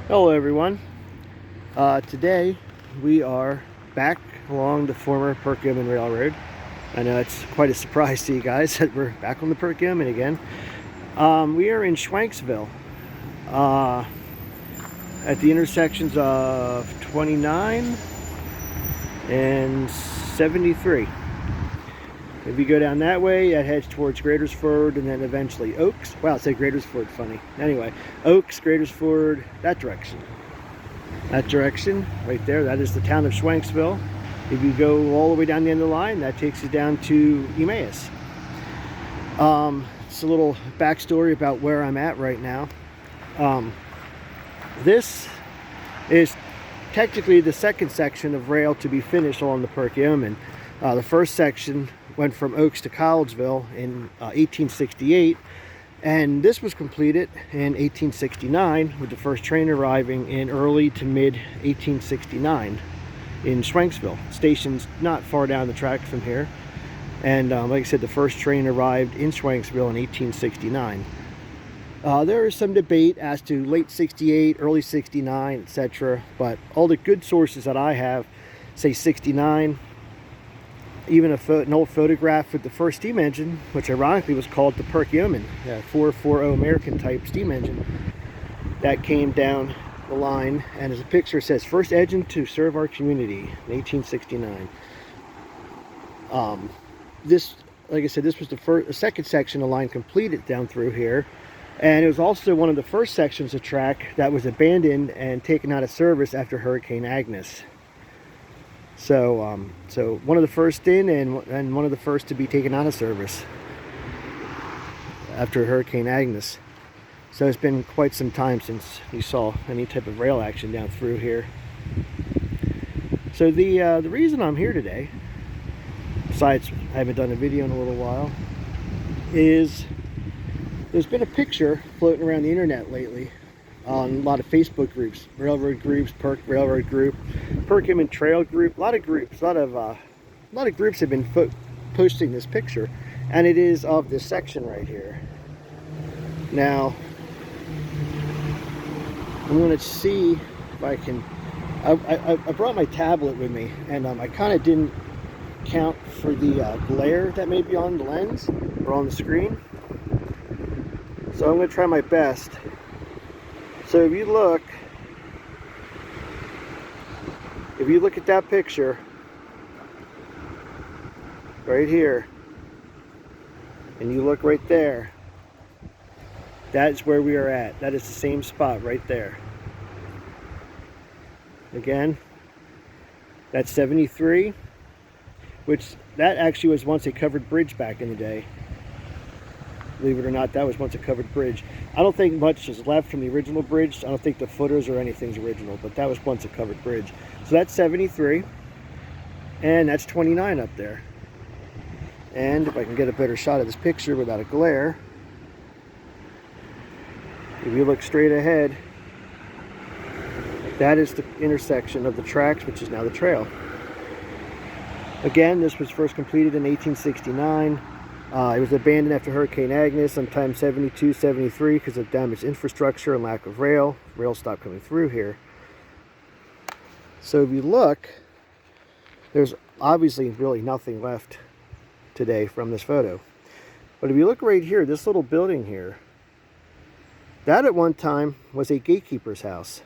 Hello everyone. Today we are back along the former Perkiomen Railroad. I know it's quite a surprise to you guys that we're back on the Perkiomen again. We are in Schwanksville at the intersections of 29 and 73. If you go down that way, that heads towards Gratersford and then eventually Oaks. Wow, I said Gratersford, funny. Anyway, Oaks, Gratersford, that direction. That direction, right there, that is the town of Schwanksville. If you go all the way down the end of the line, that takes you down to Emmaus. It's a little backstory about where I'm at right now. This is technically the second section of rail to be finished along the Perkiomen. The first section went from Oaks to Collegeville in 1868, and this was completed in 1869 with the first train arriving in early to mid 1869 in Schwanksville. Station's not far down the track from here, and like I said, the first train arrived in Schwanksville in 1869. There is some debate as to late 68, early 69, etc., but all the good sources that I have say 69. Even an old photograph with the first steam engine, which ironically was called the Perkiomen, 440 American type steam engine, that came down the line, and as a picture says, first engine to serve our community in 1869. This, like I said, this was the second section of line completed down through here, and it was also one of the first sections of track that was abandoned and taken out of service after Hurricane Agnes. So, so one of the first in and one of the first to be taken out of service after Hurricane Agnes. So it's been quite some time since you saw any type of rail action down through here. So the reason I'm here today, besides I haven't done a video in a little while, is there's been a picture floating around the internet lately on a lot of Facebook groups, railroad groups, Perk Railroad Group, Perkiomen Trail Group, a lot of groups, a lot of groups have been posting this picture, and it is of this section right here. Now, I'm going to see if I can. I brought my tablet with me, and I kind of didn't count for the glare that may be on the lens or on the screen, so I'm going to try my best. So if you look at that picture right here, and you look right there, that's where we are at. That is the same spot right there. Again, that's 73, which that actually was once a covered bridge back in the day. Believe it or not, that was once a covered bridge. I don't think much is left from the original bridge. I don't think the footers or anything's original, but that was once a covered bridge. So that's 73, and that's 29 up there. And if I can get a better shot of this picture without a glare, if you look straight ahead, that is the intersection of the tracks, which is now the trail. Again, this was first completed in 1869. It was abandoned after Hurricane Agnes sometime 72, 73 because of damaged infrastructure and lack of rail. Rail stopped coming through here. So if you look, there's obviously really nothing left today from this photo. But if you look right here, this little building here, that at one time was a gatekeeper's house.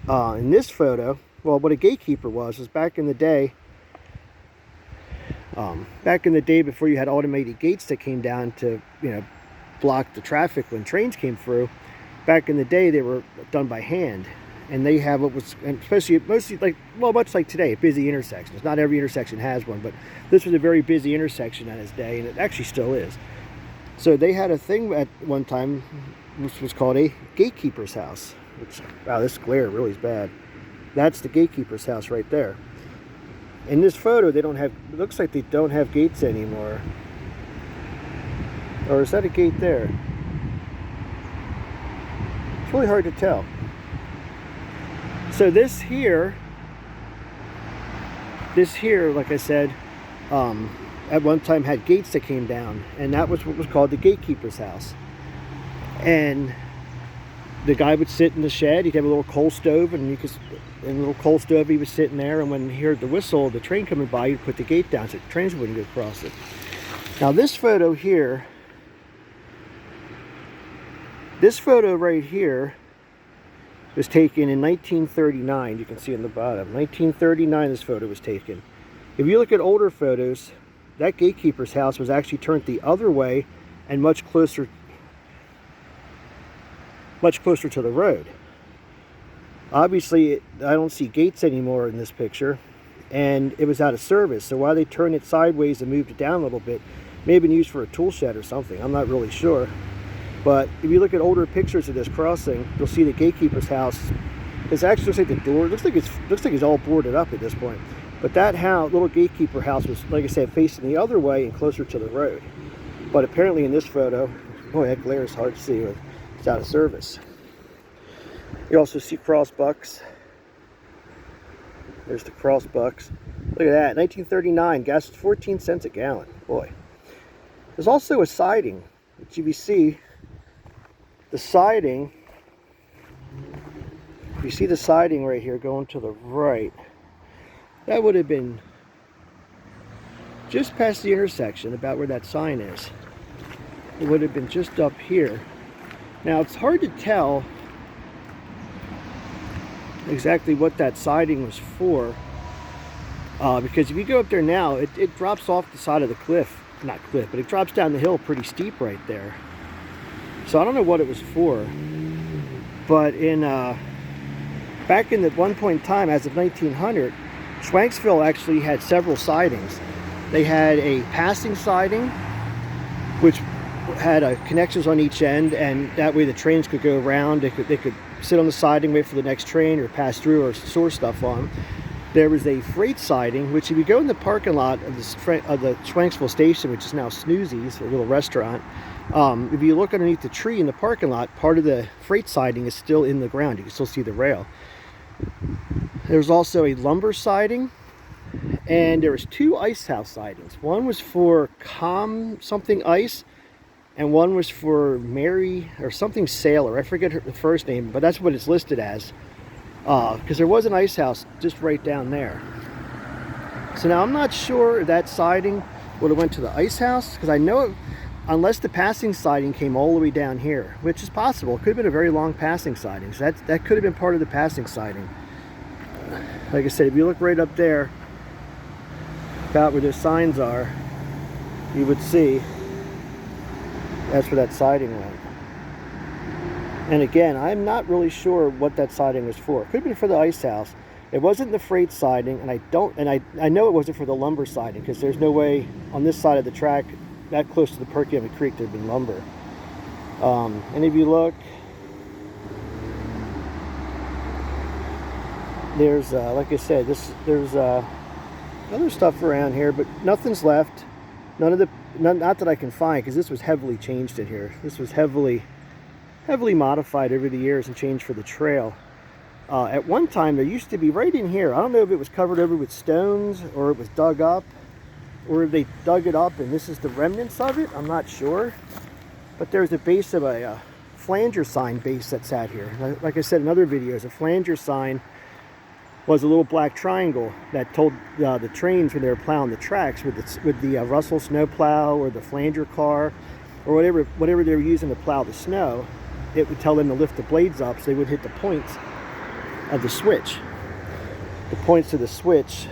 In this photo, well, what a gatekeeper was back in the day, before you had automated gates that came down to, block the traffic when trains came through. Back in the day, they were done by hand, and they have what was, and mostly like, well, much like today, busy intersections. Not every intersection has one, but this was a very busy intersection on its day, and it actually still is. So they had a thing at one time, which was called a gatekeeper's house. Which, wow, this glare really is bad. That's the gatekeeper's house right there. In this photo, they don't have, it looks like they don't have gates anymore. Or is that a gate there? It's really hard to tell. So this here, like I said, at one time had gates that came down, and that was what was called the gatekeeper's house. And the guy would sit in the shed. He'd have a little coal stove, and you could, in a little coal stove, he was sitting there. And when he heard the whistle of the train coming by, he'd put the gate down so the trains wouldn't go across it. Now this photo here, this photo right here was taken in 1939. You can see in the bottom, 1939 this photo was taken. If you look at older photos, that gatekeeper's house was actually turned the other way and much closer to the road. Obviously, I don't see gates anymore in this picture, and it was out of service. So why they turned it sideways and moved it down a little bit, may have been used for a tool shed or something. I'm not really sure. But if you look at older pictures of this crossing, you'll see the gatekeeper's house. It actually looks like the door. Looks like it's all boarded up at this point. But that house, little gatekeeper house, was, like I said, facing the other way and closer to the road. But apparently in this photo, boy, that glare is hard to see. It's out of service. You also see cross bucks. There's the cross bucks. Look at that, 1939, gas was 14 cents a gallon. Boy. There's also a siding, which if you see, the siding, if you see the siding right here going to the right, that would have been just past the intersection, about where that sign is. It would have been just up here. Now it's hard to tell exactly what that siding was for, because if you go up there now, it drops off the side of the cliff. Not cliff, but it drops down the hill pretty steep right there. So I don't know what it was for. But in back in the one point in time, as of 1900, Schwanksville actually had several sidings. They had a passing siding, which had connections on each end, and that way the trains could go around. They could sit on the siding, wait for the next train, or pass through, or store stuff on. There was a freight siding, which if you go in the parking lot of the Schwanksville station, which is now Snoozy's, a little restaurant, if you look underneath the tree in the parking lot, part of the freight siding is still in the ground. You can still see the rail. There's also a lumber siding, and there was two ice house sidings. One was for something ice, and one was for Mary or something Sailor. I forget the first name, but that's what it's listed as. Because there was an ice house just right down there. So now I'm not sure if that siding would have went to the ice house, because I know unless the passing siding came all the way down here, which is possible. It could have been a very long passing siding. So that could have been part of the passing siding. Like I said, if you look right up there, about where those signs are, you would see that's where that siding went. And again, I'm not really sure what that siding was for. It could have been for the ice house. It wasn't the freight siding, and I know it wasn't for the lumber siding, because there's no way on this side of the track, that close to the Perkiomen Creek, there'd be lumber. And if you look, there's like I said, there's other stuff around here, but nothing's left. Not that I can find, because this was heavily changed in here. This was heavily modified over the years and changed for the trail. At one time, there used to be right in here, I don't know if it was covered over with stones or it was dug up, or if they dug it up and this is the remnants of it. I'm not sure. But there's a base of a flanger sign base that sat here. Like I said in other videos, a flanger sign was a little black triangle that told the trains when they were plowing the tracks with the Russell snow plow or the flanger car or whatever they were using to plow the snow. It would tell them to lift the blades up so they would hit the points of the switch. The points of the switch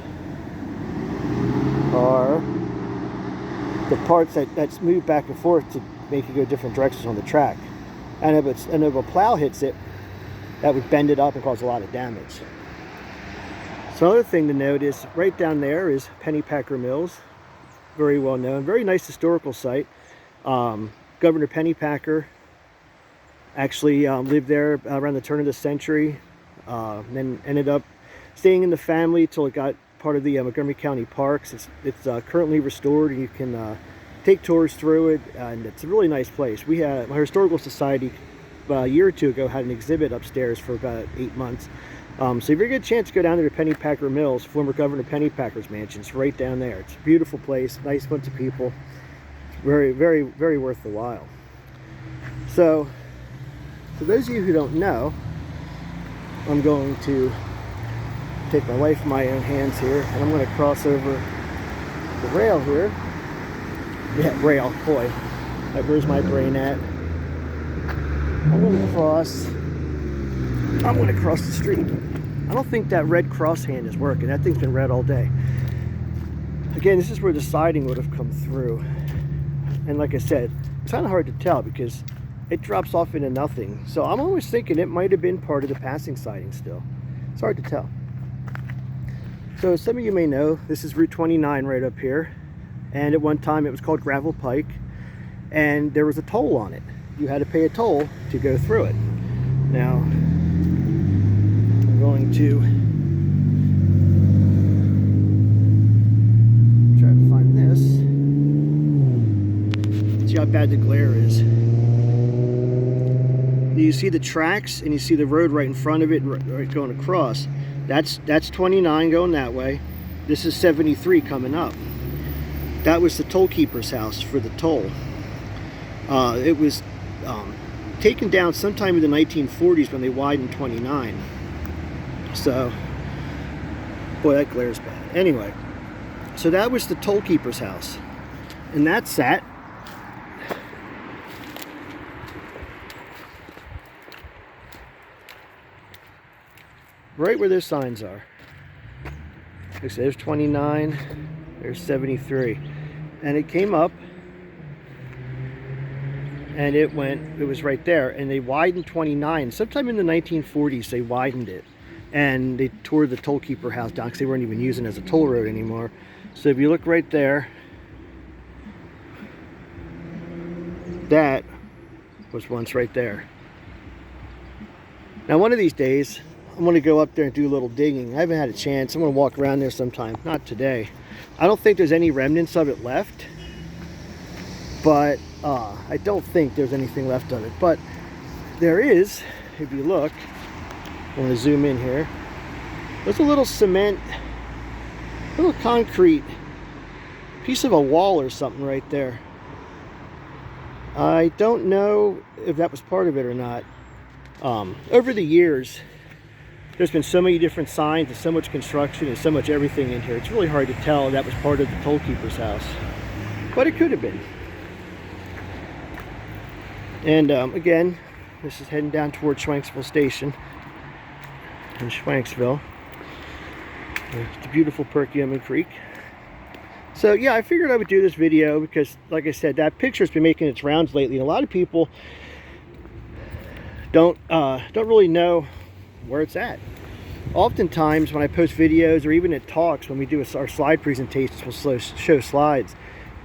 are the parts that's moved back and forth to make it go different directions on the track. And if a plow hits it, that would bend it up and cause a lot of damage. So another thing to note is right down there is Pennypacker Mills. Very well known, very nice historical site. Governor Pennypacker actually lived there around the turn of the century, then ended up staying in the family till it got part of the Montgomery County Parks. It's currently restored, and you can take tours through it, and it's a really nice place. We had my historical society a year or two ago had an exhibit upstairs for about 8 months. So if you get a chance to go down there to Pennypacker Mills, former Governor Pennypacker's mansion, it's right down there. It's a beautiful place, nice bunch of people. It's very, very, very worth the while. So For those of you who don't know, I'm going to take my life in my own hands here, and I'm going to cross over the rail here. Yeah, rail, boy. Where's my brain at? I'm going to cross the street. I don't think that red cross hand is working. That thing's been red all day. Again, this is where the siding would have come through. And like I said, it's kind of hard to tell because it drops off into nothing. So I'm always thinking it might have been part of the passing siding still. It's hard to tell. So some of you may know, this is Route 29 right up here. And at one time it was called Gravel Pike. And there was a toll on it. You had to pay a toll to go through it. Now, I'm going to try to find this. See how bad the glare is. You see the tracks and you see the road right in front of it, right going across. That's 29 going that way. This is 73 coming up. That was the toll keeper's house for the toll. It was taken down sometime in the 1940s when they widened 29. So, boy, that glare's bad. Anyway, so that was the toll keeper's house. And that sat right where those signs are. Like I said, there's 29, there's 73. And it came up, and it was right there, and they widened 29. Sometime in the 1940s, they widened it. And they tore the toll keeper house down because they weren't even using it as a toll road anymore. So if you look right there, that was once right there. Now one of these days, I'm going to go up there and do a little digging. I haven't had a chance. I'm going to walk around there sometime. Not today. I don't think there's any remnants of it left. But I don't think there's anything left of it. But there is, if you look, I'm going to zoom in here. There's a little cement, little concrete piece of a wall or something right there. I don't know if that was part of it or not. Over the years, there's been so many different signs and so much construction and so much everything in here. It's really hard to tell if that was part of the toll keeper's house. But it could have been. And again, this is heading down toward Schwanksville Station in Schwanksville. It's the beautiful Perkiomen Creek. So yeah, I figured I would do this video because, like I said, that picture's been making its rounds lately, and a lot of people don't really know where it's at. Oftentimes when I post videos or even at talks when we do our slide presentations, we'll show slides.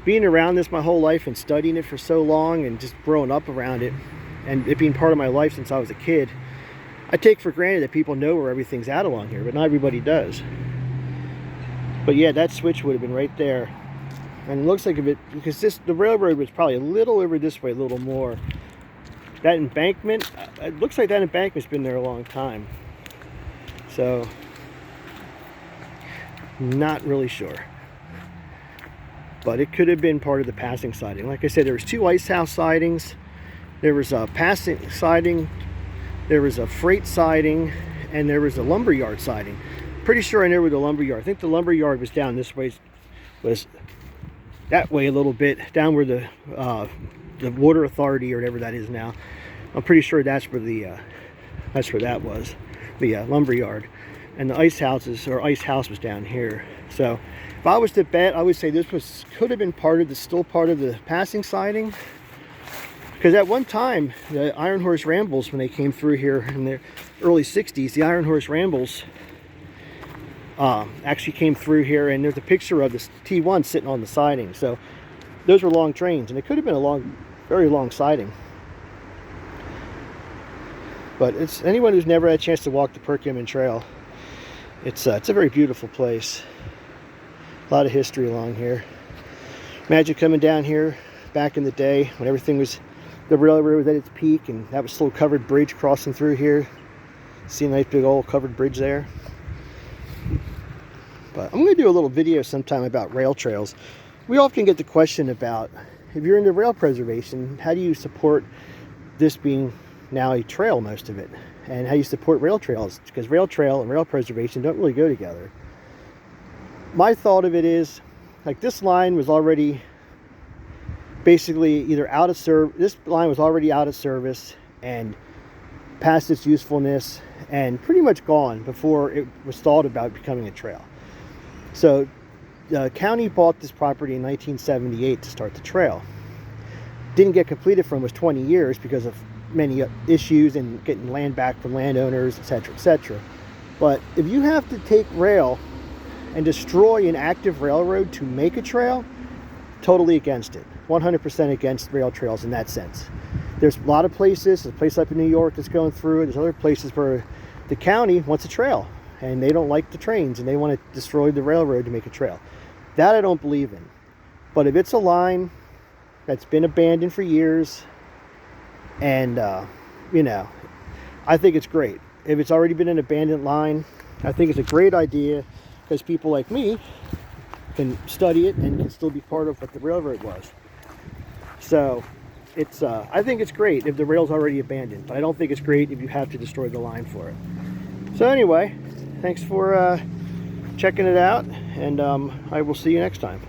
Being around this my whole life and studying it for so long and just growing up around it and it being part of my life since I was a kid, I take for granted that people know where everything's at along here, but not everybody does. But yeah, that switch would have been right there. And it looks like because the railroad was probably a little over this way, a little more. That embankment, it looks like that embankment's been there a long time. So, not really sure. But it could have been part of the passing siding. Like I said, there was 2 ice house sidings. There was a passing siding. There was a freight siding. And there was a lumberyard siding. Pretty sure I know where the lumberyard. I think the lumberyard was down this way. Was that way a little bit. Down where the water authority or whatever that is now. I'm pretty sure that's where that was. The lumberyard. And the ice house was down here. So if I was to bet, I would say this could have been still part of the passing siding. Because at one time, the Iron Horse Rambles, when they came through here in the early 60s, the Iron Horse Rambles actually came through here, and there's a picture of this T1 sitting on the siding. So those were long trains, and it could have been a very long siding. But it's anyone who's never had a chance to walk the Perkiomen Trail, it's a very beautiful place. A lot of history along here. Imagine coming down here back in the day when everything was, the railroad was at its peak, and that was still a covered bridge crossing through here. See a nice big old covered bridge there. But I'm going to do a little video sometime about rail trails. We often get the question about, if you're into rail preservation, how do you support this being now a trail, most of it, and how you support rail trails, because rail trail and rail preservation don't really go together. My thought of it is, like, this line was already basically either out of service. This line was already out of service and past its usefulness and pretty much gone before it was thought about becoming a trail. So the county bought this property in 1978 to start the trail. Didn't get completed for almost 20 years because of many issues and getting land back from landowners, etc., etc. But if you have to take rail and destroy an active railroad to make a trail, totally against it. 100% against rail trails in that sense. There's a lot of places, there's a place up in New York that's going through it. There's other places where the county wants a trail and they don't like the trains and they want to destroy the railroad to make a trail. That I don't believe in. But if it's a line that's been abandoned for years and, you know, I think it's great. If it's already been an abandoned line, I think it's a great idea, because people like me can study it and can still be part of what the railroad was. So it's I think it's great if the rail's already abandoned, but I don't think it's great if you have to destroy the line for it. So anyway, thanks for checking it out, and I will see you next time.